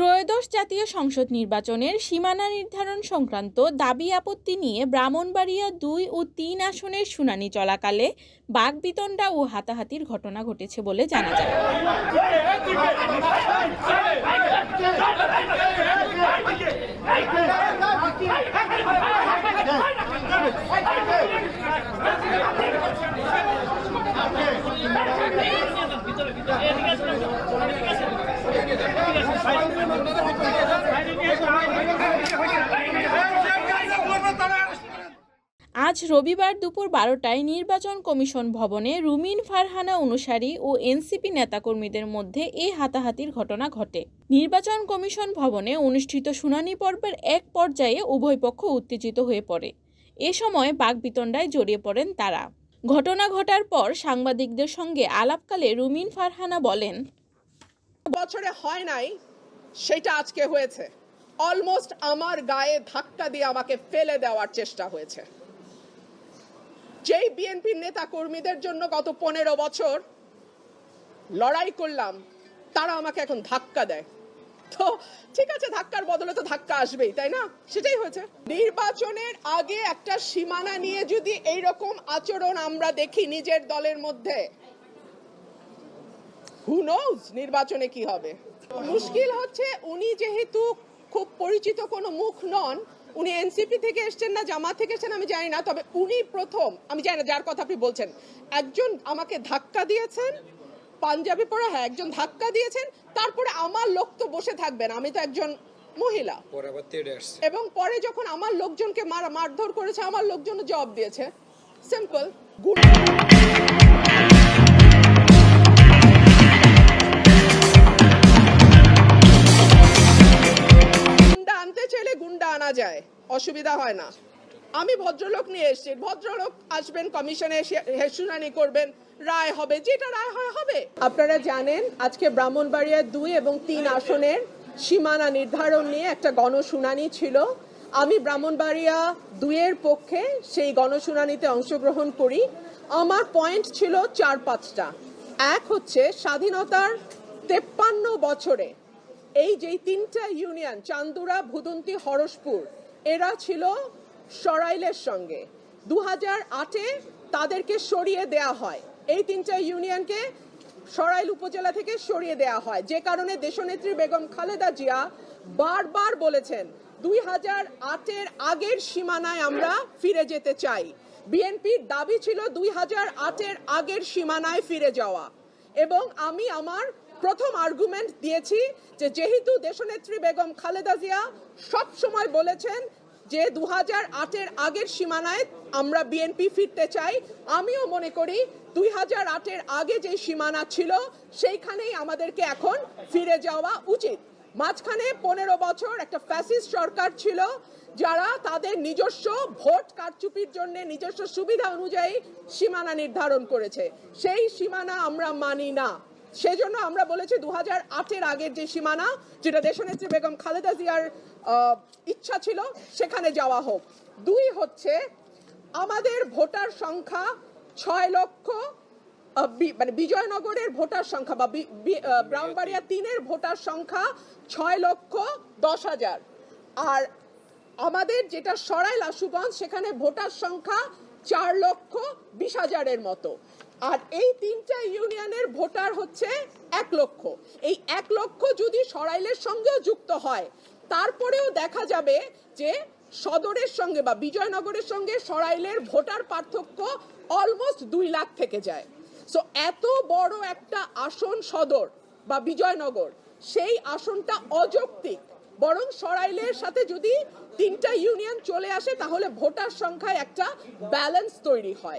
ত্রয়োদশ জাতীয় সংসদ নির্বাচনের সীমানা নির্ধারণ সংক্রান্ত দাবি আপত্তি নিয়ে ব্রাহ্মণবাড়িয়া ২ ও ৩ আসনের শুনানি চলাকালে বাকবিতণ্ডা ও হাতাহাতির ঘটনা ঘটেছে বলে জানা যায়। আজ রবিবার দুপুর ১২টায় নির্বাচন কমিশন ভবনে রুমিন ফারহানা অনুসারী ও এনসিপি নেতাকর্মীদের মধ্যে এই হাতাহাতির ঘটনা ঘটে। নির্বাচন কমিশন ভবনে অনুষ্ঠিত শুনানি পর্বের এক পর্যায়ে উভয় পক্ষ উত্তেজিত হয়ে পড়ে। এ সময় বাকবিতণ্ডায় জড়িয়ে পড়েন তারা। ঘটনা ঘটার পর সাংবাদিকদের সঙ্গে আলাপকালে রুমিন ফারহানা বলেন, বছরে হয় নাই সেটা আজকে হয়েছে। অলমোস্ট আমার গায়ে ধাক্কা দিয়ে আমাকে ফেলে দেওয়ার চেষ্টা হয়েছে। যেই বিএনপির নেতা কর্মীদের জন্য গত 15 বছর লড়াই করলাম, তারা আমাকে এখন ধাক্কা দেয়। তো ঠিক আছে, ধাক্কার বদলে তো ধাক্কা আসবেই, তাই না? সেটাই হয়েছে। নির্বাচনের আগে একটা সীমানা নিয়ে যদি এইরকম আচরণ আমরা দেখি নিজের দলের মধ্যে, হু নোজ নির্বাচনে কি হবে। মুশকিল হচ্ছে উনি যেহেতু খুব পরিচিত কোনো মুখ নন, উনি এনসিপি থেকে এসেছেন না জামাত থেকে এসেছেন আমি জানি না, তবে উনি প্রথম, আমি জানি না যার কথা আপনি বলছেন, একজন আমাকে ধাক্কা দিয়েছেন, পাঞ্জাবি পরা, হ্যাঁ একজন ধাক্কা দিয়েছেন। তারপরে আমার লোক তো বসে থাকবেন, আমি তো একজন মহিলা, এবং পরে যখন আমার লোকজনকে মারধর করেছে, আমার লোকজন জবাব দিয়েছে। সিম্পল। আনা যায়, অসুবিধা হয় না। আমি ভদ্রলোক নিয়ে এসেছি, ভদ্রলোক আসবেন, কমিশনে শুনানি করবেন, রায় হবে, যেটা রায় হয় হবে। আপনারা জানেন আজকে ব্রাহ্মণবাড়িয়া ২ এবং ৩ আসনের সীমানা নির্ধারণ নিয়ে একটা গণশুনানি ছিল। আমি ব্রাহ্মণবাড়িয়া ২ এর পক্ষে সেই গণশুনানিতে অংশগ্রহণ করি। আমার পয়েন্ট ছিল ৪-৫টা। এক হচ্ছে, স্বাধীনতার ৫৩ বছরে এই যে ৩টা ইউনিয়ন, চান্দুরা, ভুদন্তি, হরসপুর, এরা ছিল সরাইলের সঙ্গে। ২০০৮-এ তাদেরকে সরিয়ে দেয়া হয়, এই 3টা ইউনিয়নকে সরাইল উপজেলা থেকে সরিয়ে দেয়া হয়, যে কারণে দেশনেত্রী বেগম খালেদা জিয়া বারবার বলেছেন ২০০৮-এর আগের সীমানায় আমরা ফিরে যেতে চাই। বিএনপির দাবি ছিল ২০০৮-এর আগের সীমানায় ফিরে যাওয়া, এবং আমি আমার প্রথম আর্গুমেন্ট দিয়েছি যে যেহেতু দেশনেত্রী বেগম খালেদা জিয়া সব সময় বলেছেন যে ২০০৮-এর আগের সীমানায় আমরা বিএনপি ফিরতে চাই, আমিও মনে করি ২০০৮-এর আগে যে সীমানা ছিল সেইখানেই আমাদেরকে এখন ফিরে যাওয়া উচিত। মাঝখানে 15 বছর একটা ফ্যাসিস্ট সরকার ছিল, যারা তাদের নিজস্ব ভোট কারচুপির জন্য নিজস্ব সুবিধা অনুযায়ী সীমানা নির্ধারণ করেছে। সেই সীমানা আমরা মানি না। সেজন্য আমরা বলেছি ২০০৮-এর আগের যে সীমানা, যেটা দেশনেত্রী বেগম খালেদা জিয়ার ইচ্ছা ছিল, সেখানে যাওয়া হোক। ২ হচ্ছে, আমাদের ভোটার সংখ্যা ৬ লক্ষ, মানে বিজয়নগরের ভোটার সংখ্যা বা ব্রাহ্মণবাড়িয়া ৩-এর ভোটার সংখ্যা ৬,১০,০০০, আর আমাদের যেটা সরাইল আশুগঞ্জ, সেখানে ভোটার সংখ্যা ৪,২০,০০০-এর মতো, আর এই 3টা ইউনিয়নের ভোটার হচ্ছে ১ লক্ষ। এই ১ লক্ষ যদি সরাইলের সঙ্গেও যুক্ত হয়, তারপরেও দেখা যাবে যে সদরের সঙ্গে বা বিজয়নগরের সঙ্গে সরাইলের ভোটার পার্থক্য অলমোস্ট ২ লাখ থেকে যায়। সো এত বড় একটা আসন সদর বা বিজয়নগর, সেই আসনটা অযৌক্তিক। বরং সরাইলের সাথে যদি 3টা ইউনিয়ন চলে আসে, তাহলে ভোটার সংখ্যায় একটা ব্যালেন্স তৈরি হয়।